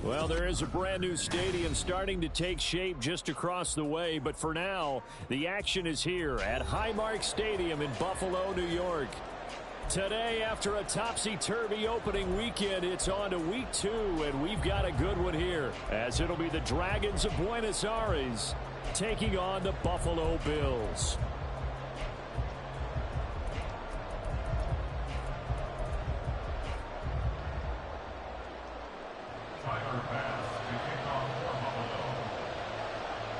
Well, there is a brand new stadium starting to take shape just across the way, but for now, the action is here at Highmark Stadium in Buffalo, New York. Today, after a topsy-turvy opening weekend, it's on to week 2, and we've got a good one here, as it'll be the Dragons of Buenos Aires taking on the Buffalo Bills.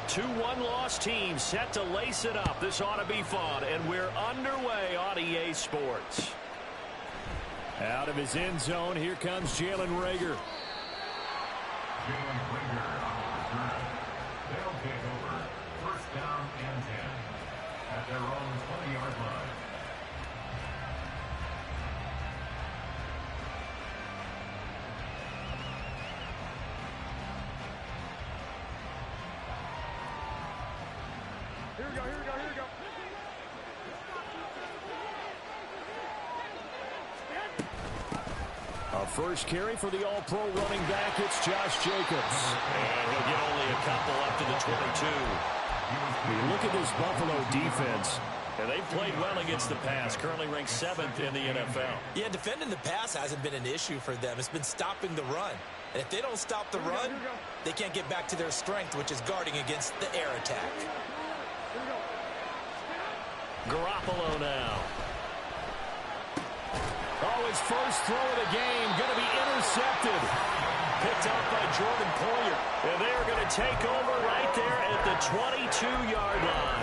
Two one-loss teams set to lace it up. This ought to be fun, and we're underway on EA Sports. Out of his end zone, here comes Jalen Reagor. Jalen Reagor on the return. They'll take over. First down and 10 at their own 20-yard line. Here we go. A first carry for the all-pro running back. It's Josh Jacobs. And he'll get only a couple up to the 22. You look at this Buffalo defense. And they've played well against the pass, currently ranked 7th in the NFL. Yeah, defending the pass hasn't been an issue for them. It's been stopping the run. And if they don't stop the run, they can't get back to their strength, which is guarding against the air attack. Garoppolo now. Oh, his first throw of the game going to be intercepted. Picked out by Jordan Poyer. And they are going to take over right there at the 22-yard line.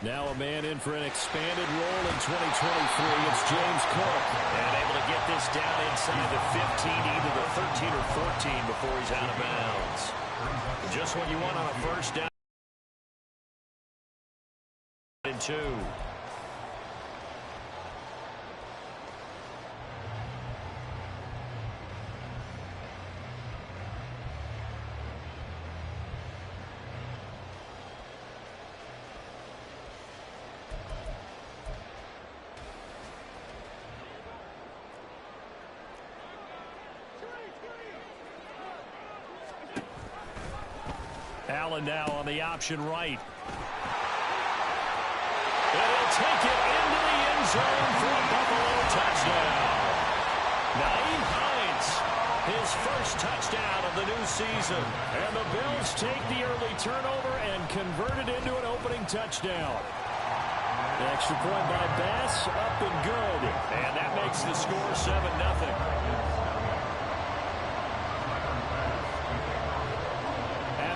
Now a man in for an expanded role in 2023. It's James Cook. And able to get this down inside the 15, either the 13 or 14 before he's out of bounds. Just what you want on a first down. And 2. Allen now on the option right. And he'll take it into the end zone for a Buffalo touchdown. Nyheim Hines, his first touchdown of the new season. And the Bills take the early turnover and convert it into an opening touchdown. The extra point by Bass, up and good. And that makes the score 7-0.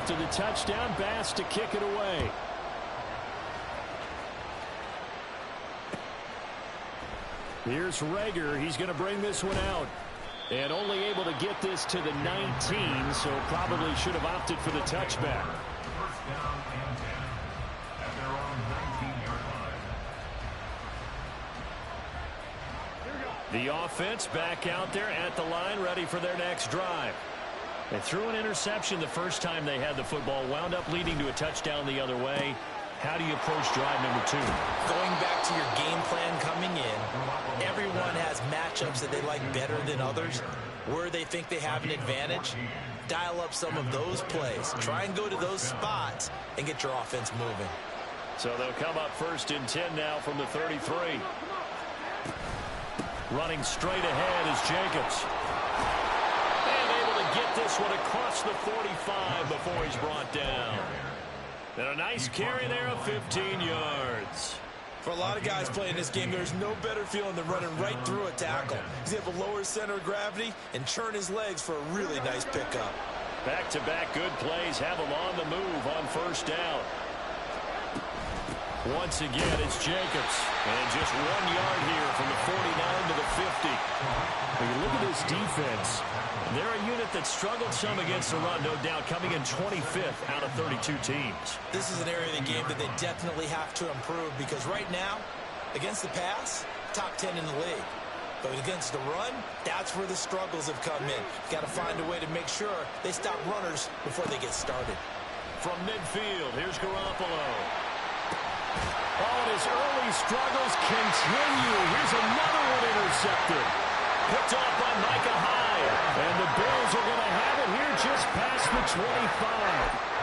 After the touchdown, Bass to kick it away. Here's Reagor. He's going to bring this one out. And only able to get this to the 19, so probably should have opted for the touchback. First down and 10 at their own 19-yard line. The offense back out there at the line, ready for their next drive. They threw an interception the first time they had the football, wound up leading to a touchdown the other way. How do you approach drive number 2? Going back to your game plan coming in, everyone has matchups that they like better than others. Where they think they have an advantage, dial up some of those plays. Try and go to those spots and get your offense moving. So they'll come up first and 10 now from the 33. Running straight ahead is Jacobs. Get this one across the 45 before he's brought down. And a nice carry there of 15 yards. For a lot of guys playing this game, there's no better feeling than running right through a tackle. He's able to lower his center of gravity and churn his legs for a really nice pickup. Back-to-back good plays have him on the move on first down. Once again, it's Jacobs. And just 1 yard here from the 49 to the 50. When you look at this defense, they're a unit that struggled some against the run, no doubt, coming in 25th out of 32 teams. This is an area of the game that they definitely have to improve because right now, Against the pass, top 10 in the league. But against the run, that's where the struggles have come in. Got to find a way to make sure they stop runners before they get started. From midfield, here's Garoppolo. Oh, and his early struggles continue. Here's another one intercepted. Picked off by Micah Hyde. And the Bills are going to have it here just past the 25.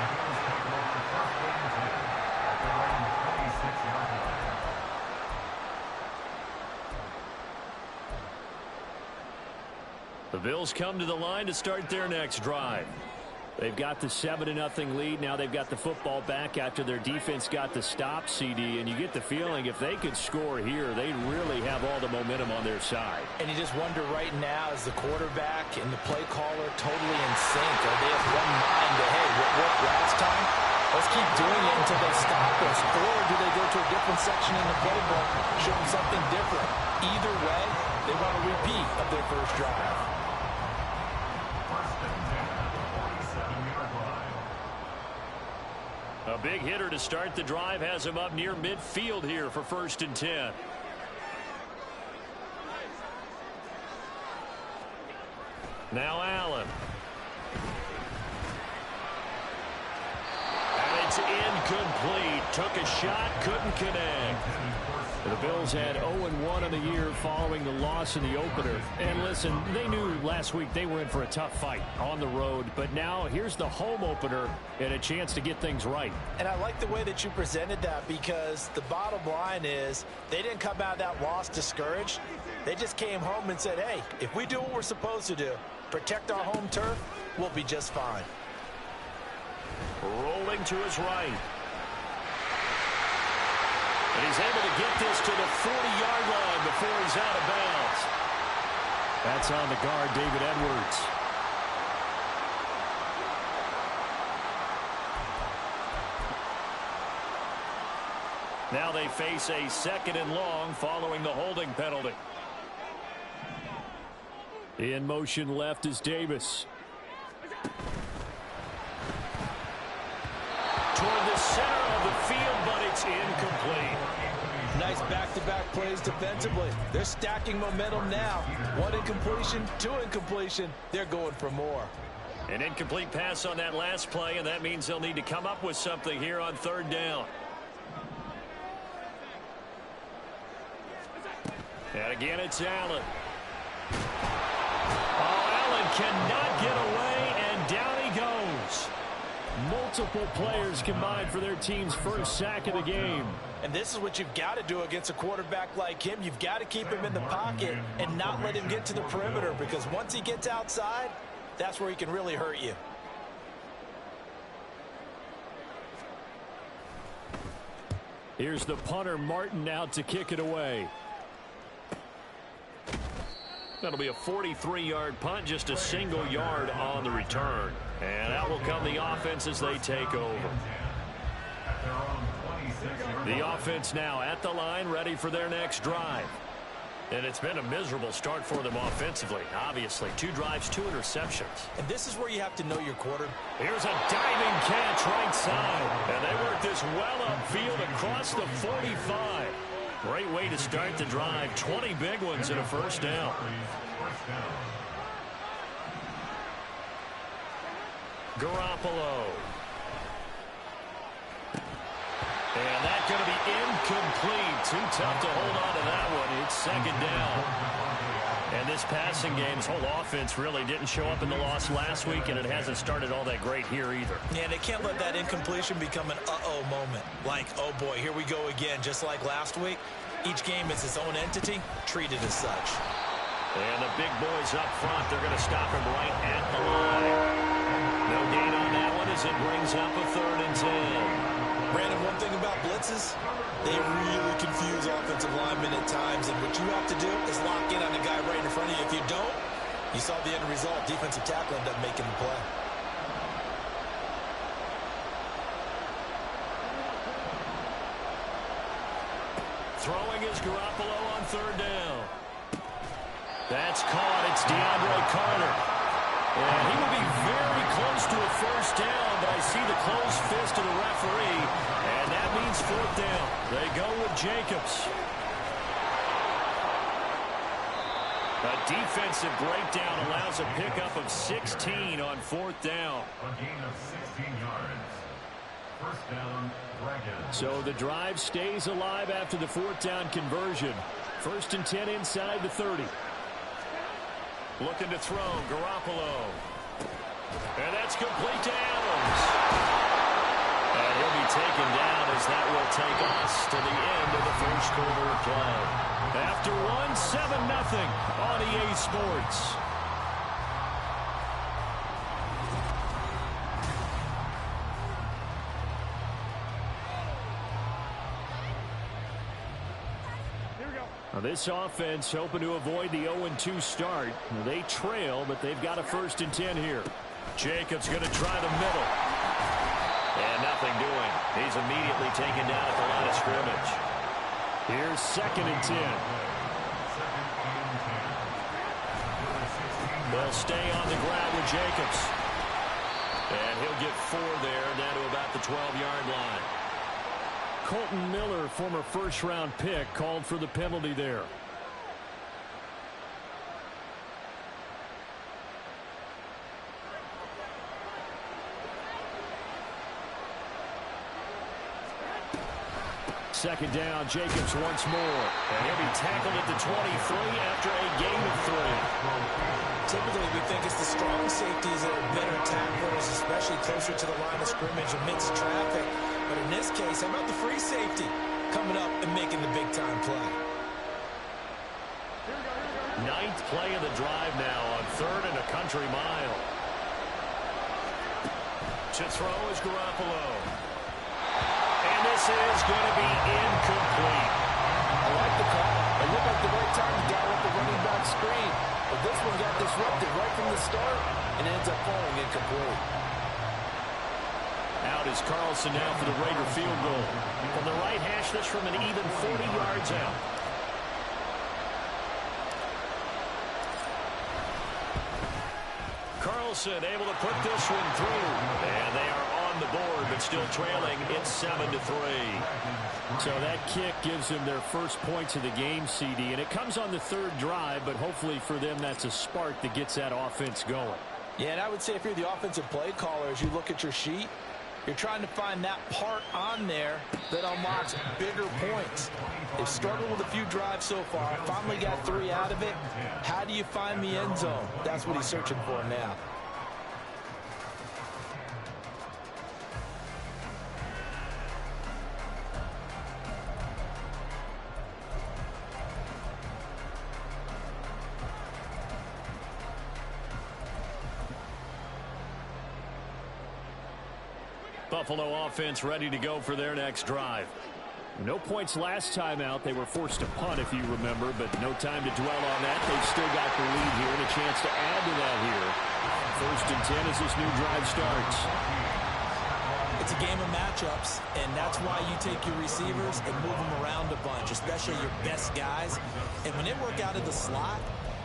The Bills come to the line to start their next drive. They've got the 7-0 lead. Now they've got the football back after their defense got the stop, CD. And you get the feeling if they could score here, they'd really have all the momentum on their side. And you just wonder right now, is the quarterback and the play caller totally in sync? Are they of one mind that, hey, what worked last time? Let's keep doing it until they stop us. Or do they go to a different section in the playbook, show them something different? Either way, they want a repeat of their first drive. A big hitter to start the drive has him up near midfield here for 1st and 10. Now Allen. And it's incomplete. Took a shot, couldn't connect. The Bills had 0-1 in the year following the loss in the opener. And listen, they knew last week they were in for a tough fight on the road. But now here's the home opener and a chance to get things right. And I like the way that you presented that, because the bottom line is they didn't come out of that loss discouraged. They just came home and said, hey, if we do what we're supposed to do, protect our home turf, we'll be just fine. Rolling to his right. And he's able to get this to the 40-yard line before he's out of bounds. That's on the guard, David Edwards. Now they face a 2nd and long following the holding penalty. In motion left is Davis. Toward the center of the field, but it's incomplete. Nice back-to-back plays defensively. They're stacking momentum now. 1 incompletion, 2 incompletion. They're going for more. An incomplete pass on that last play, and that means they'll need to come up with something here on 3rd down. And again, it's Allen. Oh, Allen cannot get away, and down he goes. Multiple players combined for their team's first sack of the game. And this is what you've got to do against a quarterback like him. You've got to keep him in the pocket and not let him get to the perimeter, because once he gets outside, that's where he can really hurt you. Here's the punter, Martin, out to kick it away. That'll be a 43-yard punt, just a single yard on the return. And out will come the offense as they take over. The offense now at the line, ready for their next drive. And it's been a miserable start for them offensively, obviously. 2 drives, 2 interceptions. And this is where you have to know your quarter. Here's a diving catch right side. And they work this well upfield across the 45. Great way to start the drive. 20 big ones and a first down. Garoppolo. And that's going to be incomplete. Too tough to hold on to that one. It's 2nd down. And this passing game, this whole offense really didn't show up in the loss last week, and it hasn't started all that great here either. Yeah, they can't let that incompletion become an uh-oh moment. Like, oh boy, here we go again, just like last week. Each game is its own entity, treated as such. And the big boys up front, they're going to stop him right at the line. No gain on that one as it brings up a 3rd and 10. Brandon, one thing about blitzes, they really confuse offensive linemen at times, and what you have to do is lock in on the guy right in front of you. If you don't, you saw the end result. Defensive tackle ended up making the play. Throwing is Garoppolo on 3rd down. That's caught. It's DeAndre Carter. And he will be very close to a first down, but I see the closed fist of the referee, and that means 4th down. They go with Jacobs. A defensive breakdown allows a pickup of 16 on 4th down. A gain of 16 yards. First down, Dragons. So the drive stays alive after the 4th down conversion. 1st and 10 inside the 30. Looking to throw, Garoppolo. And that's complete to Adams. And he'll be taken down as that will take us to the end of the first quarter of play. After one, 7-0 on EA Sports. Now this offense hoping to avoid the 0-2 start. They trail, but they've got a 1st and 10 here. Jacobs going to try the middle. And nothing doing. He's immediately taken down at the line of scrimmage. Here's 2nd and 10. They'll stay on the ground with Jacobs. And he'll get 4 there, down to about the 12-yard line. Colton Miller, former first-round pick, called for the penalty there. Second down, Jacobs once more. And he'll be tackled at the 23 after a gain of 3. Typically, we think it's the strong safeties that are better tacklers, especially closer to the line of scrimmage amidst traffic. But in this case, how about the free safety coming up and making the big-time play? 9th play of the drive now on 3rd and a country mile. To throw is Garoppolo. And this is going to be incomplete. I like the call. It looked like the right time to dial up the running back screen. But this one got disrupted right from the start and ends up falling incomplete. Out is Carlson now for the Raider field goal. From the right hash, this from an even 40 yards out. Carlson able to put this one through. And they are on the board, but still trailing. It's 7-3. So that kick gives them their first points of the game, CD. And it comes on the 3rd drive, but hopefully for them that's a spark that gets that offense going. Yeah, and I would say if you're the offensive play caller, as you look at your sheet, you're trying to find that part on there that unlocks bigger points. They've struggled with a few drives so far. Finally got 3 out of it. How do you find the end zone? That's what he's searching for now. Buffalo offense ready to go for their next drive. No points last time out. They were forced to punt, if you remember, but no time to dwell on that. They've still got the lead here and a chance to add to that here. 1st and 10 as this new drive starts. It's a game of matchups, and that's why you take your receivers and move them around a bunch, especially your best guys. And when they work out of the slot,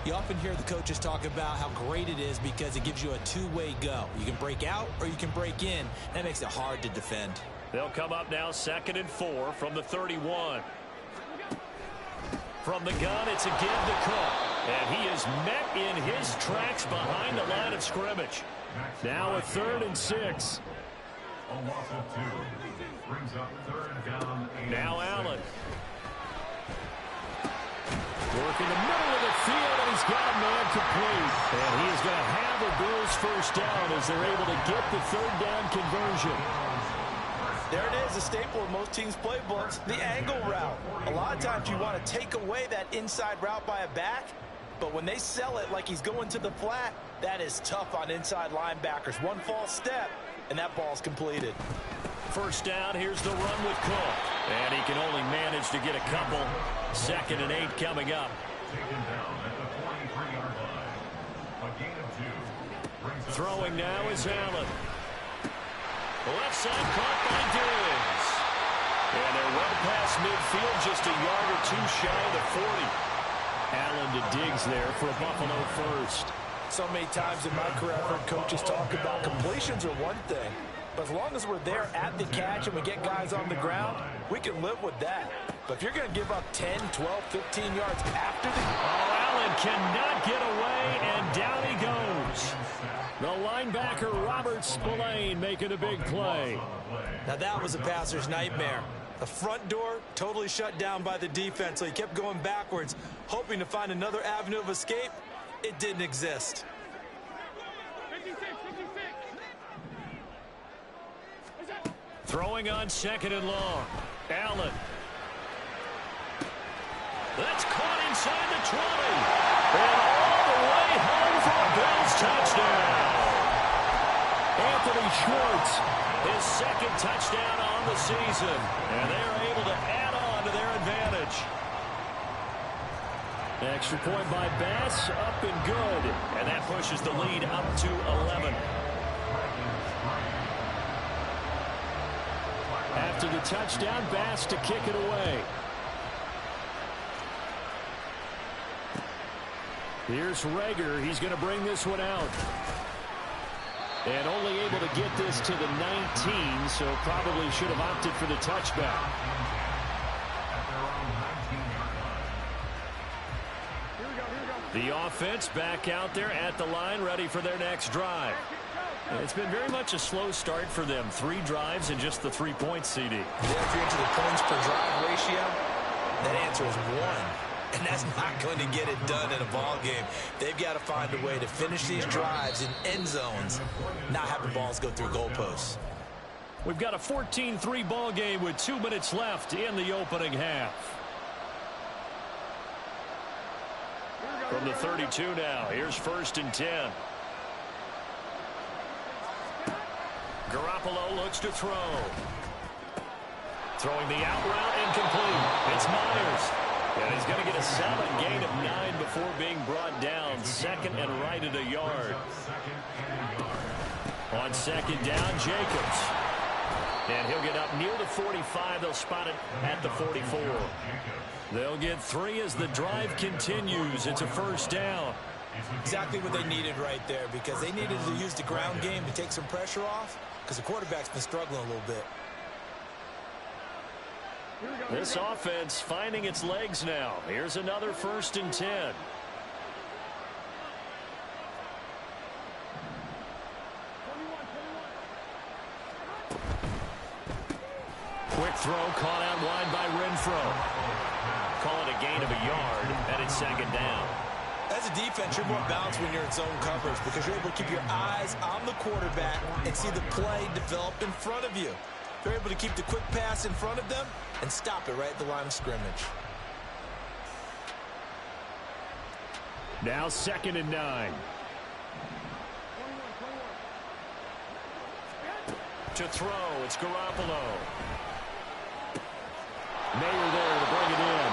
you often hear the coaches talk about how great it is because it gives you a two-way go. You can break out or you can break in. That makes it hard to defend. They'll come up now 2nd and 4 from the 31. From the gun, it's a give to Cook. And he is met in his tracks behind the line of scrimmage. Now a 3rd and 6. A loss of 2. Brings up 3rd down. Now Allen. Working the middle of the field, and he's got a man complete. And he is going to have a Bills first down as they're able to get the 3rd down conversion. There it is, a staple of most teams' playbooks, the angle route. A lot of times you want to take away that inside route by a back, but when they sell it like he's going to the flat, that is tough on inside linebackers. One false step, and that ball's completed. First down, here's the run with Cook. And he can only manage to get a couple. 2nd and 8 coming up. Taken down at the 43-yard line. A gain of 2. Throwing now is Allen. Left side caught by Diggs. And they're well past midfield, just a yard or 2 shy of the 40. Allen to Diggs there for a Buffalo first. So many times in my career, I've heard coaches talk about completions are one thing. But as long as we're there at the catch and we get guys on the ground, we can live with that. But if you're going to give up 10, 12, 15 yards after the... Oh, Allen cannot get away, and down he goes. The linebacker, Robert Spillane, making a big play. Now that was a passer's nightmare. The front door totally shut down by the defense, so he kept going backwards, hoping to find another avenue of escape. It didn't exist. Throwing on 2nd and long. Allen. That's caught inside the 20. And all the way home for a Bills touchdown. Anthony Schwartz, his 2nd touchdown on the season. And they are able to add on to their advantage. Extra point by Bass, up and good. And that pushes the lead up to 11. After the touchdown, Bass to kick it away. Here's Rager. He's going to bring this one out. And only able to get this to the 19, so probably should have opted for the touchback. The offense back out there at the line, ready for their next drive. It's been very much a slow start for them. 3 drives and just the 3 points, CD. Yeah, if you're into the points per drive ratio, that answer is 1. And that's not going to get it done in a ball game. They've got to find a way to finish these drives in end zones, not having balls go through goalposts. We've got a 14-3 ball game with 2 minutes left in the opening half. From the 32 now, here's 1st and 10. Garoppolo looks to throw. Throwing the out route incomplete. It's Myers. And he's going to get a solid gain of 9 before being brought down. 2nd and right at a yard. On 2nd down, Jacobs. And he'll get up near the 45. They'll spot it at the 44. They'll get 3 as the drive continues. It's a 1st down. Exactly what they needed right there, because they needed to use the ground game to take some pressure off, because the quarterback's been struggling a little bit. This offense finding its legs now. Here's another 1st and 10. Quick throw caught out wide by Renfro. Call it a gain of a yard, and it's 2nd down. As a defense, you're more balanced when you're in zone coverage, because you're able to keep your eyes on the quarterback and see the play develop in front of you. They're able to keep the quick pass in front of them and stop it right at the line of scrimmage. Now 2nd and 9. To throw, it's Garoppolo. Mayer there to bring it in.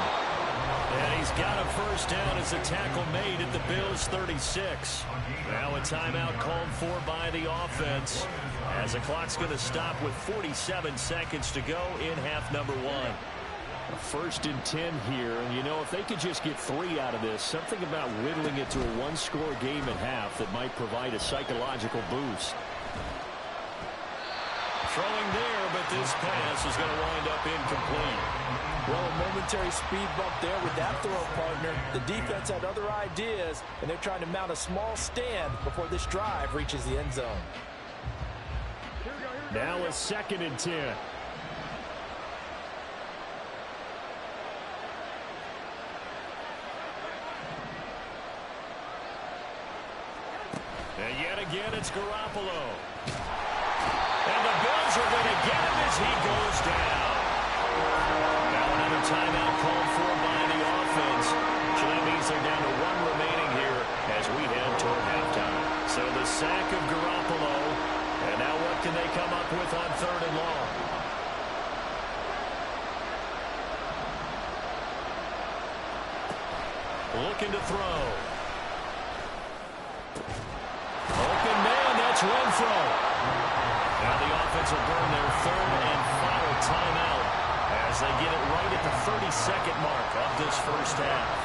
And he's got a 1st down as a tackle made at the Bills' 36. Now a timeout called for by the offense, as the clock's going to stop with 47 seconds to go in half number 1. A 1st and 10 here, and you know, if they could just get 3 out of this, something about whittling it to a 1-score game at half that might provide a psychological boost. Throwing there, but this pass is going to wind up incomplete. Well, a momentary speed bump there with that throw, partner. The defense had other ideas, and they're trying to mount a small stand before this drive reaches the end zone. Now a 2nd and 10. And yet again, it's Garoppolo. And the Bills are going to get him as he goes down. Now another timeout called for by the offense. So that means they're down to 1 remaining here as we head toward halftime. So the sack of Garoppolo. And now what can they come up with on 3rd and long? Looking to throw. Open man, that's Renfro. Now the offense will burn their 3rd and final timeout as they get it right at the 32nd mark of this 1st half.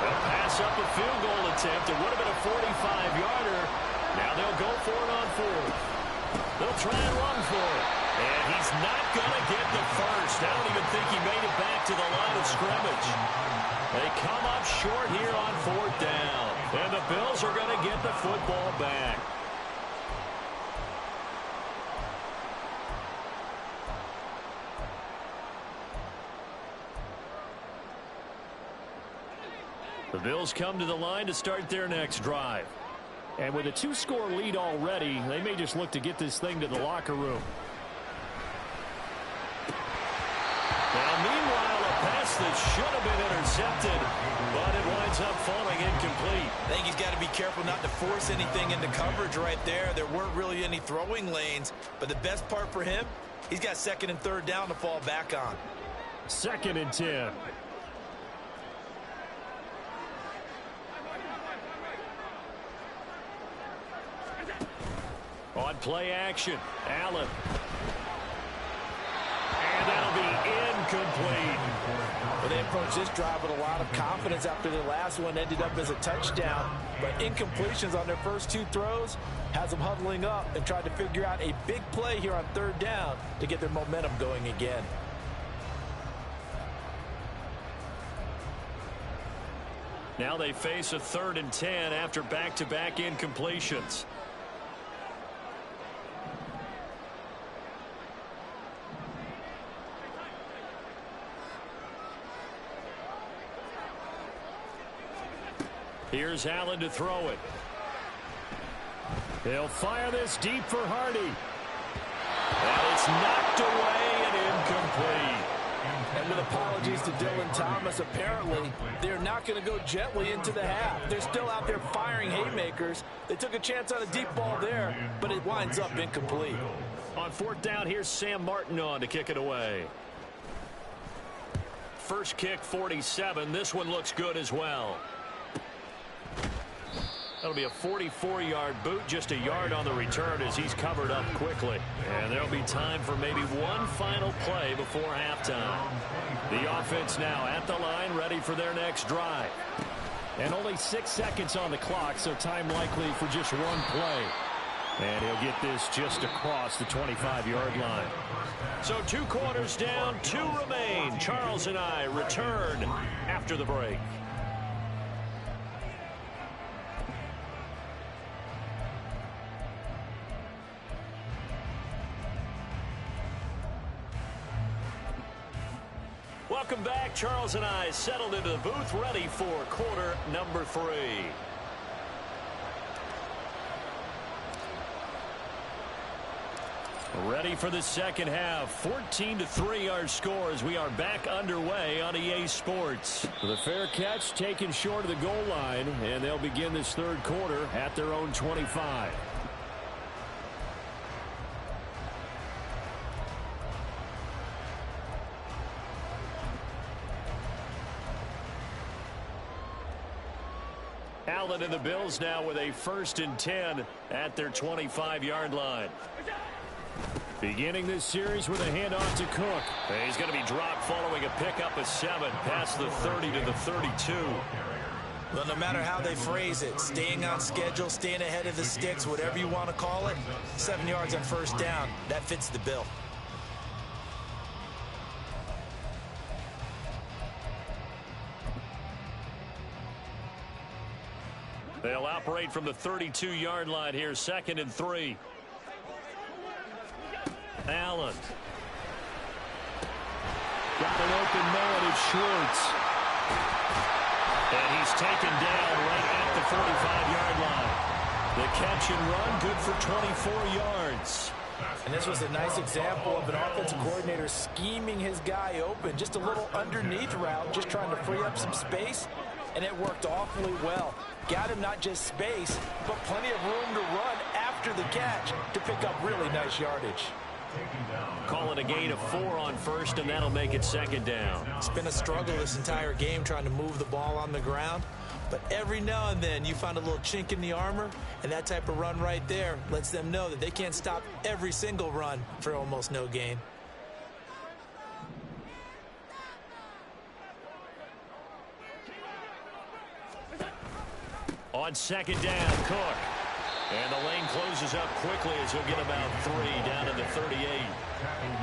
They'll pass up a field goal attempt. It would have been a 45-yarder. Now they'll go for it on 4th. They'll try and run for it. And he's not going to get the 1st. I don't even think he made it back to the line of scrimmage. They come up short here on 4th Bills are going to get the football back. The Bills come to the line to start their next drive. And with a 2-score lead already, they may just look to get this thing to the locker room. Now, meanwhile, a pass that should have been intercepted, but it winds up falling incomplete. I think he's got to be careful not to force anything into coverage right there. There weren't really any throwing lanes, but the best part for him, he's got 2nd and 3rd down to fall back on. 2nd and 10. On play action, Allen. And that'll be incomplete. Well, they approached this drive with a lot of confidence after the last one ended up as a touchdown. But incompletions on their first 2 throws has them huddling up and trying to figure out a big play here on 3rd down to get their momentum going again. Now they face a 3rd and 10 after back-to-back incompletions. Here's Allen to throw it. He'll fire this deep for Hardy. And it's knocked away and incomplete. And with apologies to Dylan Thomas, apparently they're not going to go gently into the half. They're still out there firing haymakers. They took a chance on a deep ball there, but it winds up incomplete. On 4th down, here's Sam Martin on to kick it away. First kick, 47. This one looks good as well. That'll be a 44-yard boot, just a yard on the return as he's covered up quickly. And there'll be time for maybe one final play before halftime. The offense now at the line, ready for their next drive. And only 6 seconds on the clock, so time likely for just one play. And he'll get this just across the 25-yard line. So 2 quarters down, 2 remain. Charles and I return after the break. Welcome back. Charles and I settled into the booth, ready for quarter number 3. Ready for the second half. 14-3 our score as we are back underway on EA Sports. The fair catch taken short of the goal line, and they'll begin this 3rd quarter at their own 25. Allen and the Bills now with a 1st and 10 at their 25-yard line. Beginning this series with a handoff to Cook. He's going to be dropped following a pickup of 7 past the 30 to the 32. Well, no matter how they phrase it, staying on schedule, staying ahead of the sticks, whatever you want to call it, 7 yards on 1st down, that fits the bill. They'll operate from the 32-yard line here, 2nd and 3. Allen. Got an open man, it's Schwartz. And he's taken down right at the 45-yard line. The catch and run, good for 24 yards. And this was a nice example of an offensive coordinator scheming his guy open. Just a little underneath route, just trying to free up some space. And it worked awfully well. Got him not just space, but plenty of room to run after the catch to pick up really nice yardage. Calling a gain of 4 on 1st, and that'll make it 2nd down. It's been a struggle this entire game trying to move the ball on the ground. But every now and then you find a little chink in the armor, and that type of run right there lets them know that they can't stop every single run for almost no gain. On 2nd down, Cook. And the lane closes up quickly as he'll get about 3 down to the 38.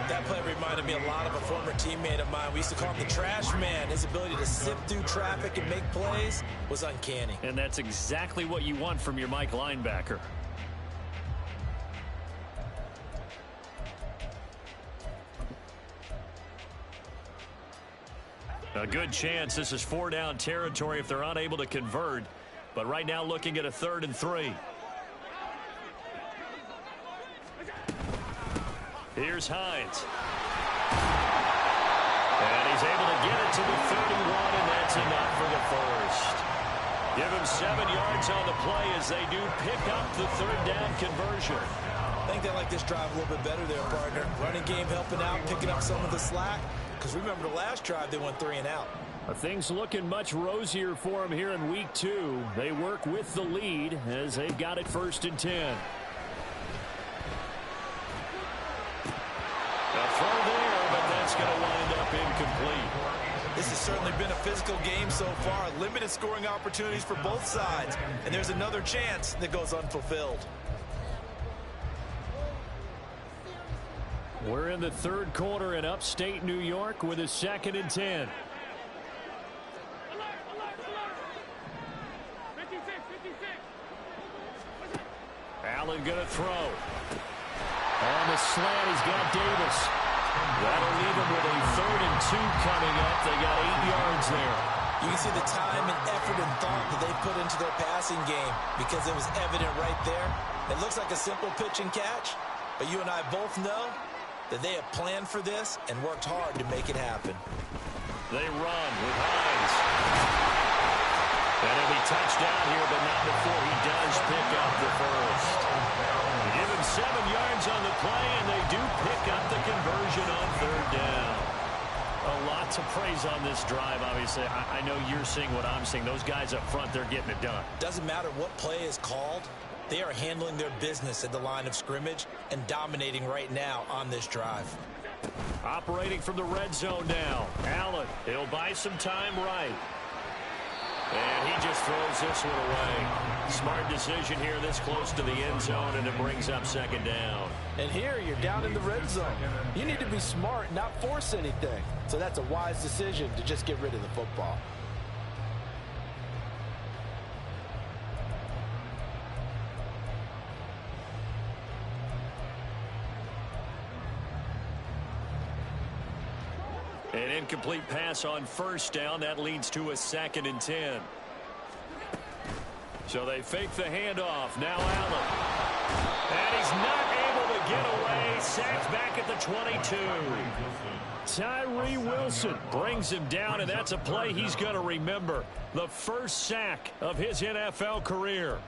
That play reminded me a lot of a former teammate of mine. We used to call him the trash man. His ability to sift through traffic and make plays was uncanny. And that's exactly what you want from your Mike linebacker. A good chance this is 4-down territory if they're unable to convert. But right now looking at a 3rd and 3. Here's Hines. And he's able to get it to the 31, and that's enough for the first. Give him 7 yards on the play as they do pick up the 3rd down conversion. I think they like this drive a little bit better there, partner. Running game helping out, picking up some of the slack. Because remember the last drive, they went 3 and out. Things looking much rosier for them here in week 2. They work with the lead as they've got it 1st and 10. A throw there, but that's going to wind up incomplete. This has certainly been a physical game so far. Limited scoring opportunities for both sides. And there's another chance that goes unfulfilled. We're in the 3rd quarter in upstate New York with a 2nd and 10. Allen going to throw. On the slant, he's got Davis. That'll leave him with a 3rd and 2 coming up. They got 8 yards there. You can see the time and effort and thought that they put into their passing game because it was evident right there. It looks like a simple pitch and catch, but you and I both know that they have planned for this and worked hard to make it happen. They run with Hines. And he'll be touchdown here, but not before he does pick up the first. Give him 7 yards on the play, and they do pick up the conversion on 3rd down. A lot to praise on this drive, obviously. I know you're seeing what I'm seeing. Those guys up front, they're getting it done. Doesn't matter what play is called. They are handling their business at the line of scrimmage and dominating right now on this drive. Operating from the red zone now. Allen, he'll buy some time right. And he just throws this one away. Smart decision here this close to the end zone, and it brings up 2nd down. And here you're down in the red zone. You need to be smart, not force anything. So that's a wise decision to just get rid of the football. An incomplete pass on 1st down. That leads to a 2nd and 10. So they fake the handoff. Now Allen. And he's not able to get away. Sacked back at the 22. Tyree Wilson brings him down, and that's a play he's going to remember. The first sack of his NFL career.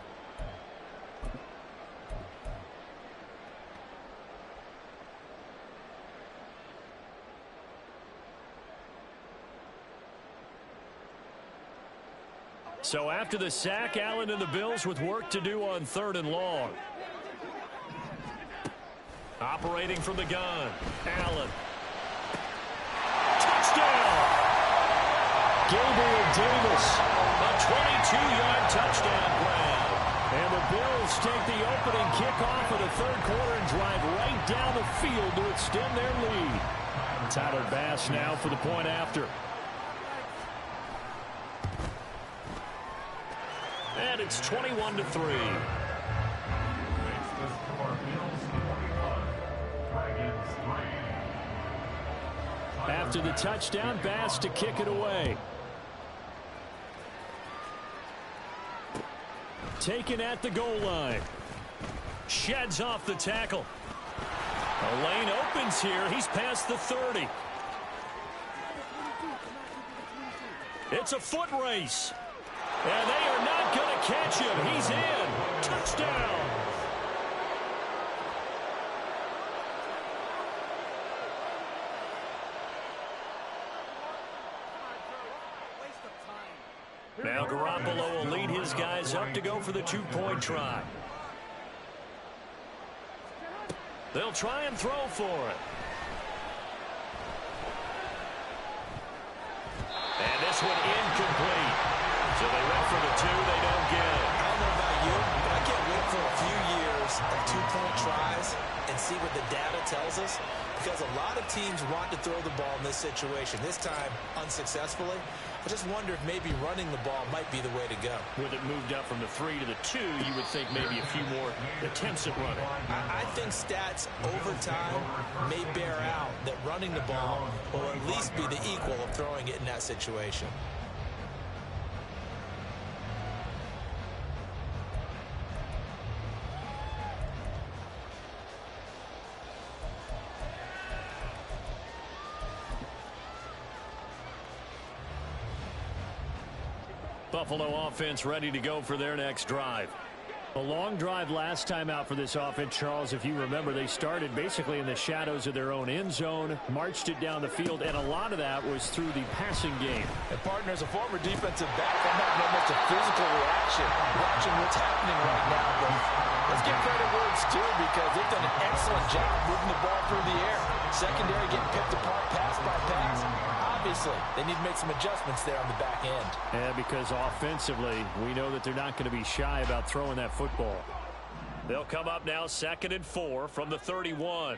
So after the sack, Allen and the Bills with work to do on 3rd and long. Operating from the gun, Allen. Touchdown! Gabriel Davis, a 22-yard touchdown grab. And the Bills take the opening kickoff of the 3rd quarter and drive right down the field to extend their lead. Tyler Bass now for the point after. And it's 21-3. After the touchdown, Bass to kick it away. Taken at the goal line. Sheds off the tackle. A lane opens here. He's past the 30. It's a foot race. And they are not going to catch him. He's in. Touchdown. Now Garoppolo will lead his guys up to go for the 2-point try. They'll try and throw for it. And this one incomplete. So they went for the 2. They don't get it. I don't know about you, but I can't wait for a few years of two-point tries and see what the data tells us, because a lot of teams want to throw the ball in this situation. This time, unsuccessfully. I just wonder if maybe running the ball might be the way to go. With it moved up from the 3 to the 2, you would think maybe a few more attempts at running. I think stats over time may bear out that running the ball will at least be the equal of throwing it in that situation. Buffalo offense ready to go for their next drive. A long drive last time out for this offense, Charles. If you remember, they started basically in the shadows of their own end zone, marched it down the field, and a lot of that was through the passing game. And partner, as a former defensive back, I'm having almost a physical reaction watching what's happening right now. But let's give credit where it's due, because they've done an excellent job moving the ball through the air. Secondary getting picked apart pass by pass. Obviously, they need to make some adjustments there on the back end. Yeah, because offensively, we know that they're not going to be shy about throwing that football. They'll come up now 2nd and 4 from the 31.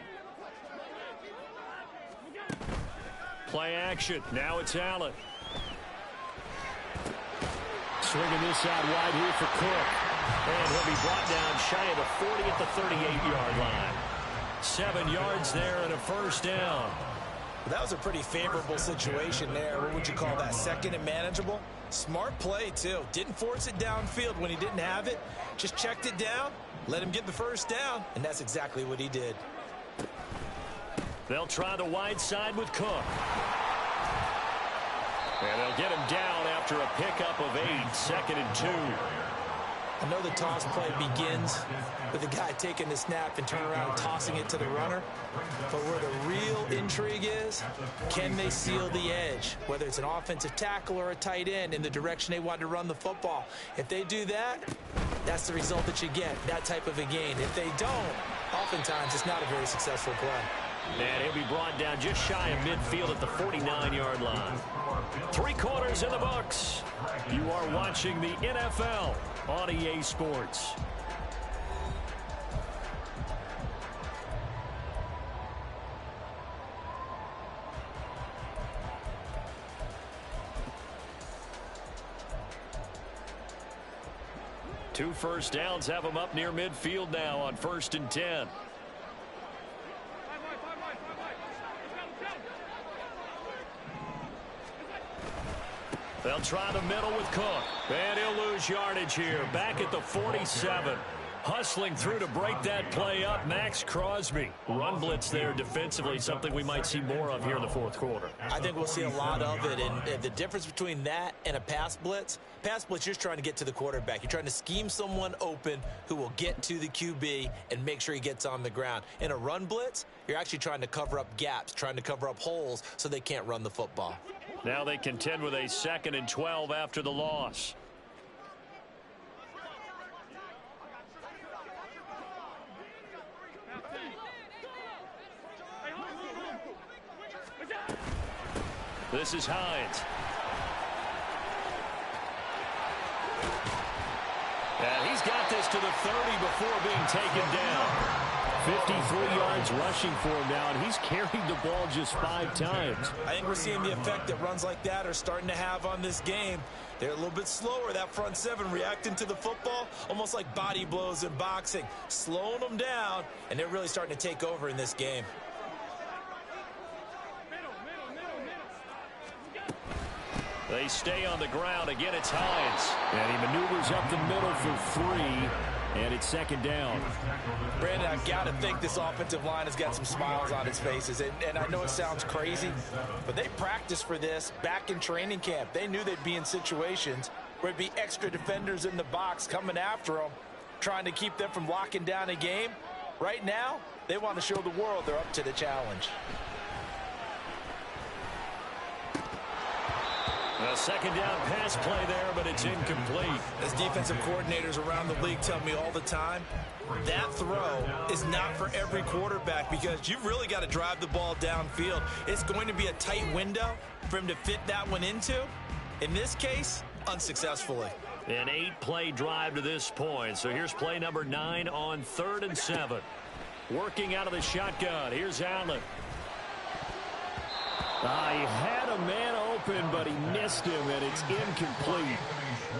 Play action. Now it's Allen. Swinging this out wide here for Cook. And he'll be brought down shy of the 40 at the 38-yard line. 7 yards there and a first down. That was a pretty favorable situation there. What would you call that? Second and manageable? Smart play, too. Didn't force it downfield when he didn't have it. Just checked it down, let him get the first down, and that's exactly what he did. They'll try the wide side with Cook. And they'll get him down after a pickup of 8, 2nd and 2. I know the toss play begins with the guy taking the snap and turning around and tossing it to the runner. But where the real intrigue is, can they seal the edge? Whether it's an offensive tackle or a tight end in the direction they want to run the football. If they do that, that's the result that you get, that type of a gain. If they don't, oftentimes it's not a very successful play. And he'll be brought down just shy of midfield at the 49-yard line. 3 quarters in the books. You are watching the NFL on EA Sports. Two first downs have them up near midfield now on 1st and 10. They'll try the middle with Cook. And he'll lose yardage here. Back at the 47. Hustling through to break that play up, Max Crosby. Run blitz there defensively, something we might see more of here in the 4th quarter. I think we'll see a lot of it. And the difference between that and a pass blitz, you're just trying to get to the quarterback. You're trying to scheme someone open who will get to the QB and make sure he gets on the ground. In a run blitz, you're actually trying to cover up gaps, trying to cover up holes so they can't run the football. Now they contend with a 2nd and 12 after the loss. This is Hines. And he's got this to the 30 before being taken down. 53 yards rushing for him now, and he's carried the ball just 5 times. I think we're seeing the effect that runs like that are starting to have on this game. They're a little bit slower, that front 7, reacting to the football, almost like body blows in boxing, slowing them down, and they're really starting to take over in this game. They stay on the ground. Again, it's Hines. And he maneuvers up the middle for 3. And it's 2nd down. Brandon, I've got to think this offensive line has got some smiles on its faces. And I know it sounds crazy, but they practiced for this back in training camp. They knew they'd be in situations where it'd be extra defenders in the box coming after them, trying to keep them from locking down a game. Right now, they want to show the world they're up to the challenge. A 2nd down pass play there, but it's incomplete. As defensive coordinators around the league tell me all the time, that throw is not for every quarterback because you've really got to drive the ball downfield. It's going to be a tight window for him to fit that one into. In this case, unsuccessfully. An 8-play drive to this point. So here's play number 9 on 3rd and 7. Working out of the shotgun. Here's Allen. He had a man open, but he missed him, and it's incomplete.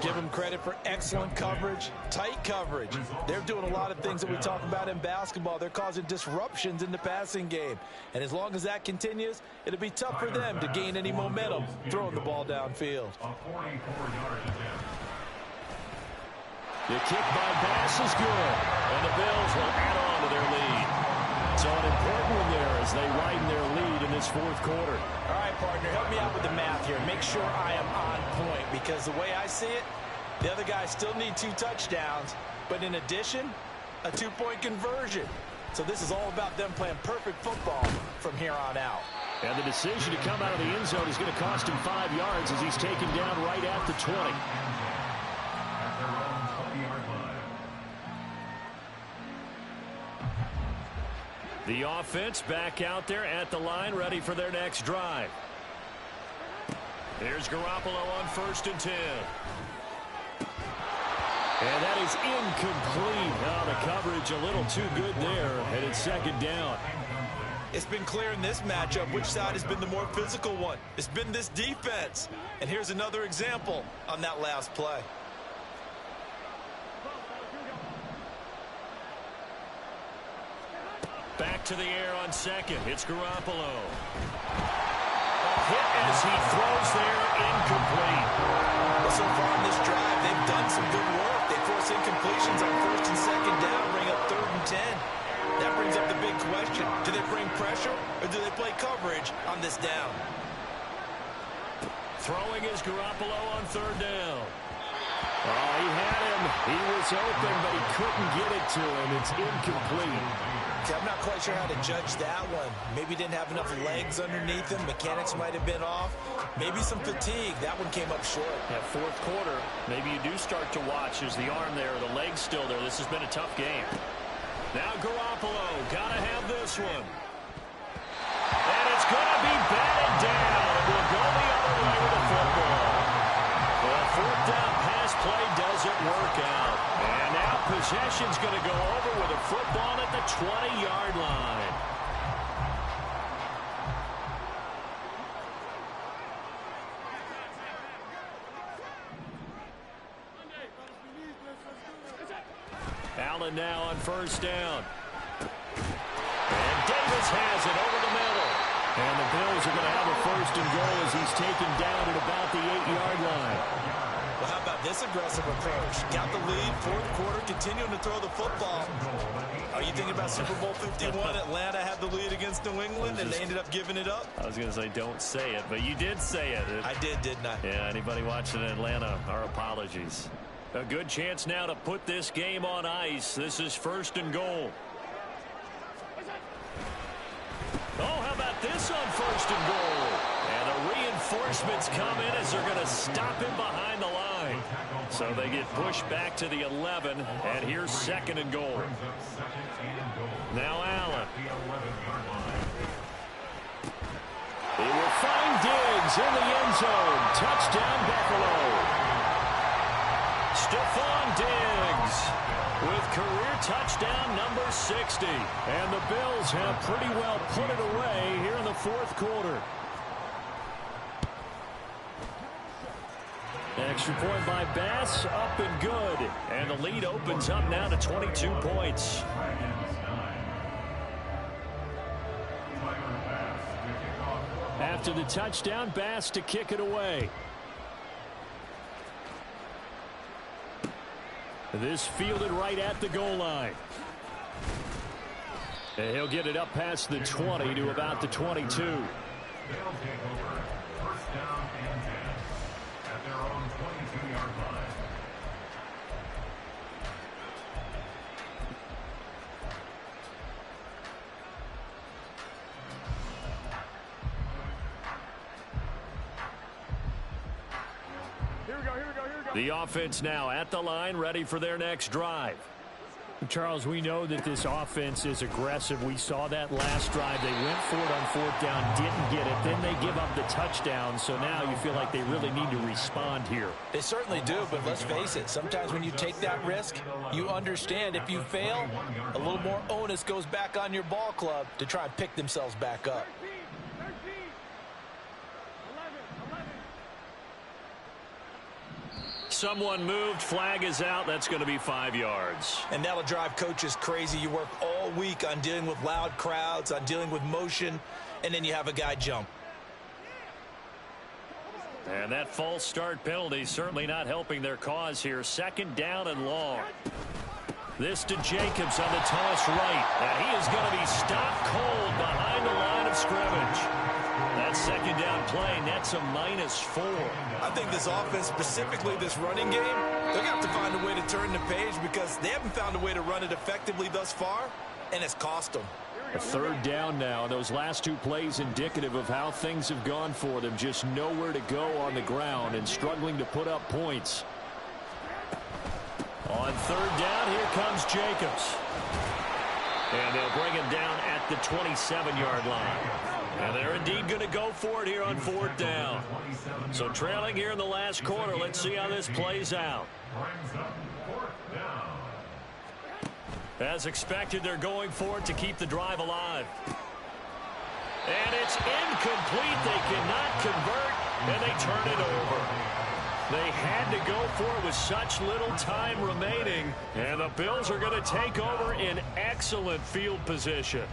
Give them credit for excellent coverage, tight coverage. They're doing a lot of things that we talk about in basketball. They're causing disruptions in the passing game. And as long as that continues, it'll be tough for them to gain any momentum throwing the ball downfield. The kick by Bass is good, and the Bills will add on to their lead. So an important one there as they widen their lead in this fourth quarter. All right, partner, help me out with the math here. Make sure I am on point, because the way I see it, the other guys still need 2 touchdowns, but in addition, a 2-point conversion. So this is all about them playing perfect football from here on out. And the decision to come out of the end zone is going to cost him 5 yards as he's taken down right at the 20. The offense back out there at the line, ready for their next drive. Here's Garoppolo on 1st and 10. And that is incomplete. Oh, the coverage a little too good there, and it's 2nd down. It's been clear in this matchup which side has been the more physical one. It's been this defense. And here's another example on that last play. Back to the air on 2nd. It's Garoppolo. A hit as he throws there, incomplete. Well, so far in this drive, they've done some good work. They force incompletions on 1st and 2nd down, bring up 3rd and 10. That brings up the big question. Do they bring pressure, or do they play coverage on this down? Throwing is Garoppolo on 3rd down. Oh, he had him. He was open, but he couldn't get it to him. It's incomplete. I'm not quite sure how to judge that one. Maybe didn't have enough legs underneath him. Mechanics might have been off. Maybe some fatigue. That one came up short. That fourth quarter, maybe you do start to watch as the arm there, the leg's still there. This has been a tough game. Now Garoppolo, gotta have this one. And it's gonna be batted down. It will go the other way with the football. The 4th down pass play doesn't work out. And now possession's going to go over with a football at the 20-yard line. Allen now on 1st down. And Davis has it over the middle. And the Bills are going to have a 1st and goal as he's taken down at about the 8-yard line. Well, how about this aggressive approach? Got the lead, 4th quarter, continuing to throw the football. Are you thinking about Super Bowl 51? Atlanta had the lead against New England, and they ended up giving it up? I was going to say don't say it, but you did say it. I did, didn't I? Yeah, anybody watching Atlanta, our apologies. A good chance now to put this game on ice. This is 1st and goal. Oh, how about this on 1st and goal? And the reinforcements come in as they're going to stop him behind the line. So they get pushed back to the 11, and here's 2nd and goal. Now Allen. He will find Diggs in the end zone. Touchdown, Buffalo. Stephon Diggs with career touchdown number 60. And the Bills have pretty well put it away here in the 4th quarter. Extra point by Bass, up and good. And the lead opens up now to 22 points. After the touchdown, Bass to kick it away. This fielded right at the goal line. And he'll get it up past the 20 to about the 22. They'll take over 1st down and 10 at their own 22-yard line. The offense now at the line, ready for their next drive. Charles, we know that this offense is aggressive. We saw that last drive. They went for it on fourth down, didn't get it. Then they give up the touchdown. So now you feel like they really need to respond here. They certainly do, but let's face it. Sometimes when you take that risk, you understand if you fail, a little more onus goes back on your ball club to try and pick themselves back up. Someone moved. Flag is out. That's going to be 5 yards. And that'll drive coaches crazy. You work all week on dealing with loud crowds, on dealing with motion, and then you have a guy jump. And that false start penalty certainly not helping their cause here. Second down and long. This to Jacobs on the toss right. And he is going to be stopped cold behind the line of scrimmage. That second down play nets a -4. I think this offense, specifically this running game, they're going to have to find a way to turn the page because they haven't found a way to run it effectively thus far, and it's cost them. A third down now. Those last two plays indicative of how things have gone for them. Just nowhere to go on the ground and struggling to put up points. On third down, here comes Jacobs. And they'll bring him down at the 27-yard line. And they're indeed going to go for it here on fourth down. So trailing here in the last quarter. Let's see how this plays out. As expected, they're going for it to keep the drive alive. And it's incomplete. They cannot convert, and they turn it over. They had to go for it with such little time remaining, and the Bills are going to take over in excellent field position.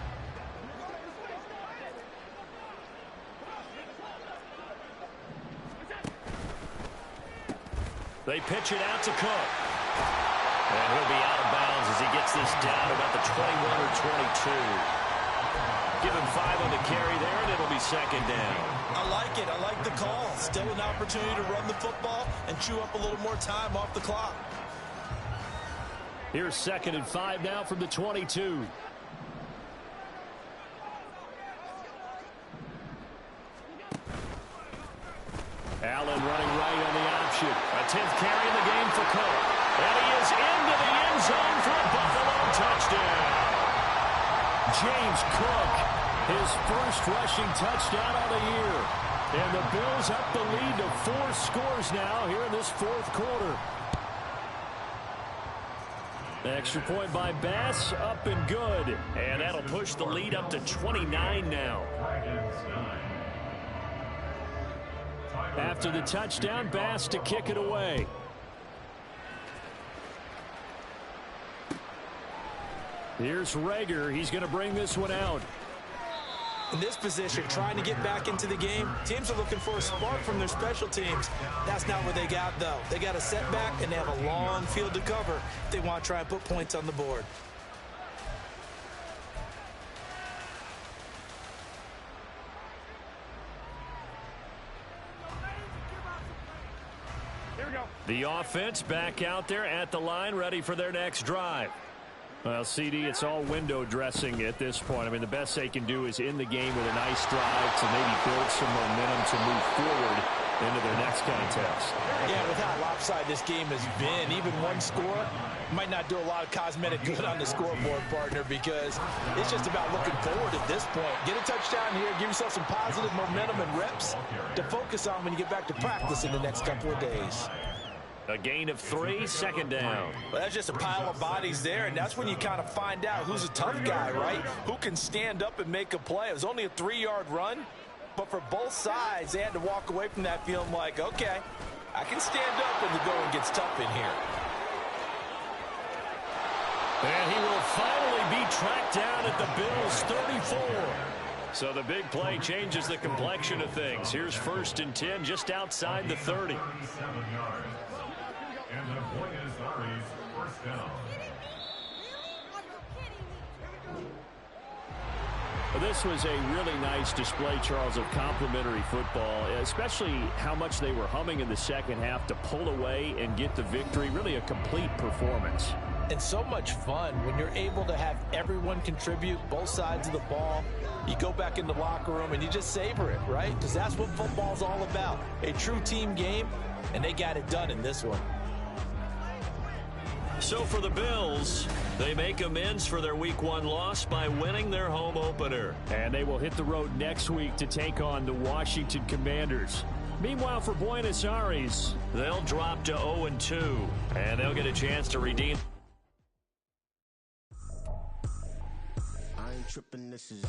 They pitch it out to Cook. And he'll be out of bounds as he gets this down about the 21 or 22. Give him 5 on the carry there, and it'll be second down. I like it. I like the call. Still an opportunity to run the football and chew up a little more time off the clock. Here's 2nd and 5 now from the 22. Allen running right on the option. A 10th carry in the game for Cook. And he is into the end zone for a Buffalo touchdown. James Cook, his first rushing touchdown of the year. And the Bills up the lead to 4 scores now here in this fourth quarter. Extra point by Bass, up and good. And that'll push the lead up to 29 now. After the touchdown, Bass to kick it away. Here's Rager. He's going to bring this one out. In this position, trying to get back into the game, teams are looking for a spark from their special teams. That's not what they got, though. They got a setback, and they have a long field to cover if they want to try and put points on the board. The offense back out there at the line, ready for their next drive. Well, CD, it's all window dressing at this point. I mean, the best they can do is in the game with a nice drive to maybe build some momentum to move forward into their next contest. Yeah, with how lopsided this game has been, even one score might not do a lot of cosmetic good on the scoreboard, partner, because it's just about looking forward at this point. Get a touchdown here, give yourself some positive momentum and reps to focus on when you get back to practice in the next couple of days. A gain of 3, second down. Well, that's just a pile of bodies there, and that's when you kind of find out who's a tough guy, right? Who can stand up and make a play. It was only a 3-yard run, but for both sides, they had to walk away from that feeling like, okay, I can stand up when the going gets tough in here. And he will finally be tracked down at the Bills' 34. So the big play changes the complexion of things. Here's 1st and 10 just outside the 30. And the Buenos Aires first down. This was a really nice display, Charles, of complimentary football, especially how much they were humming in the second half to pull away and get the victory. Really a complete performance. And so much fun when you're able to have everyone contribute, both sides of the ball. You go back in the locker room and you just savor it, right? Because that's what football's all about. A true team game, and they got it done in this one. So for the Bills, they make amends for their Week 1 loss by winning their home opener. And they will hit the road next week to take on the Washington Commanders. Meanwhile, for Buenos Aires, they'll drop to 0-2, and they'll get a chance to redeem. I ain't tripping, this is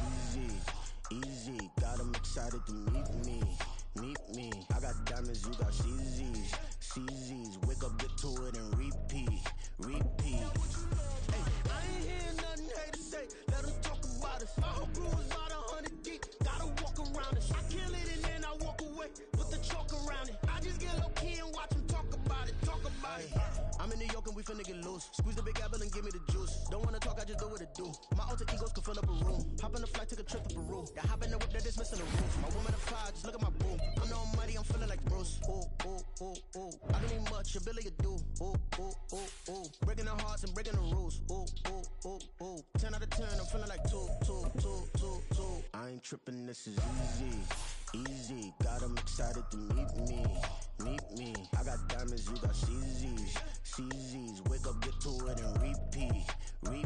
easy. Got 'em excited to meet me. I got diamonds, you got CZs. Wake up, get to it, and repeat. Hey, I ain't hear nothing hate to say. Let 'em talk about us. My whole crew is about 100 deep. Gotta walk around us. I kill it and then I walk away. Put the chalk around it. I just get low key and watch 'em talk about it. I'm in New York and we finna get loose. Squeeze the big apple and give me the juice. Don't wanna talk, I just do what it do. My alter egos can fill up a room. Hop on a flight, take a trip to Peru. That hop in the whip that is missing the roof. My woman a fire, just look at my boo. I'm no money, I'm feeling like Bruce. Ooh. I don't need much, ability to do. Ooh. Breaking the hearts and breaking the rules. Ooh. 10 out of 10, I'm feeling like two. I ain't tripping, this is easy. Got 'em excited to meet me. I got diamonds, you got CZs. Wake up, get to it, and repeat. Hey,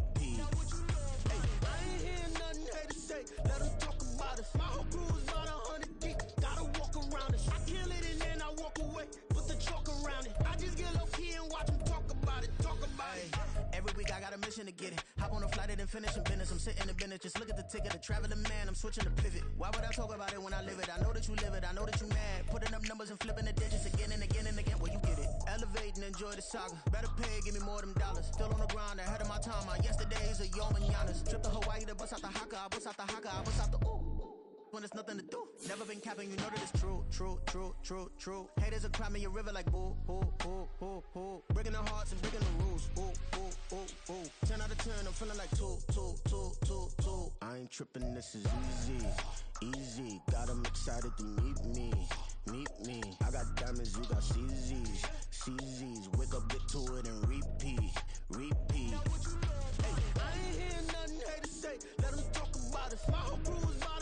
I ain't hear nothing hate to say. Let 'em talk about us. My whole crew is about 100 deep. Gotta walk around us. I kill it and then I walk away. Put the chalk around it. I just get low key and watch 'em talk about it. Every week I got a mission to get it. Hop on a flight and then finish in business. I'm sitting in business, just look at the ticket. A traveling man, I'm switching to pivot. Why would I talk about it when I live it? I know that you live it, I know that you mad. Putting up numbers and flipping the digits again and again. Well, you get it. Elevate and enjoy the saga. Better pay, give me more than dollars. Still on the grind, ahead of my time. My yesterdays are yo mananas. Trip to Hawaii to bust out the haka. I bust out the ooh. When there's nothing to do. Never been capping, you know that it's true. Haters are climbing your river like boo. Breaking the hearts and breaking the rules. Ooh. 10 out of 10, I'm feeling like two. I ain't tripping, this is easy. Got 'em excited to meet me. I got diamonds, you got CZs. Wake up, get to it, and repeat. Hey, I ain't hear nothing hate to say. Let 'em talk about us. My whole crew is about